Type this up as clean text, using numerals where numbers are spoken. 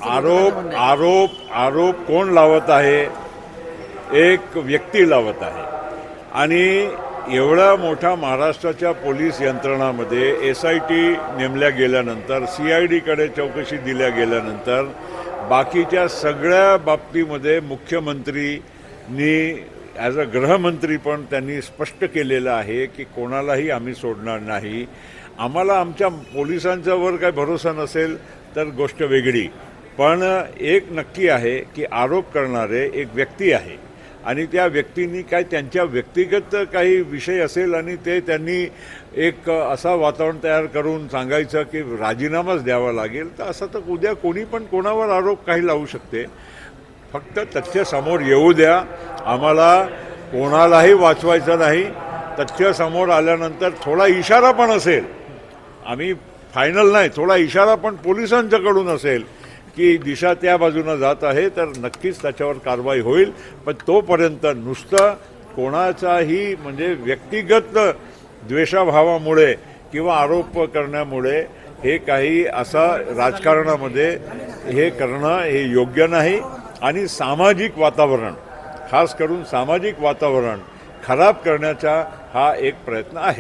आरोप आरोप आरोप कोण लावत आहे? एक व्यक्ती लावत आहे. आणि एवढा मोठा महाराष्ट्राच्या पोलीस यंत्रणामध्ये SIT नेमल्या गेल्यानंतर, CIDकडे चौकशी दिल्या गेल्यानंतर बाकीच्या सगळ्या बाबतीमध्ये मुख्यमंत्रीनी ॲज अ गृहमंत्री पण त्यांनी स्पष्ट केलेलं आहे की कोणालाही आम्ही सोडणार नाही. आम्हाला आमच्या पोलिसांच्यावर काही भरोसा नसेल तर गोष्ट वेगळी, पण एक नक्की आहे की आरोप करणारे एक व्यक्ती आहे आणि त्या व्यक्तींनी काय त्यांच्या व्यक्तिगत काही विषय असेल आणि ते त्यांनी एक असा वातावरण तयार करून सांगायचं की राजीनामाच द्यावा लागेल, तर असं तर उद्या कोणी पण कोणावर आरोप काही लावू शकते. फक्त तथ्य समोर येऊ द्या. आम्हाला कोणालाही वाचवायचं नाही. तथ्य समोर आल्यानंतर थोडा इशारा पण असेल, आम्ही फायनल नाही, थोडा इशारा पण पोलिसांच्याकडून असेल की दिशा त्या बाजूनं जात आहे, तर नक्कीच त्याच्यावर कारवाई होईल. पण तोपर्यंत नुसतं कोणाचाही म्हणजे व्यक्तिगत द्वेषाभावामुळे किंवा आरोप करण्यामुळे हे काही असा राजकारणामध्ये हे करणं हे योग्य नाही. आणि सामाजिक वातावरण, खास करून सामाजिक वातावरण खराब करण्याचा हा एक प्रयत्न आहे.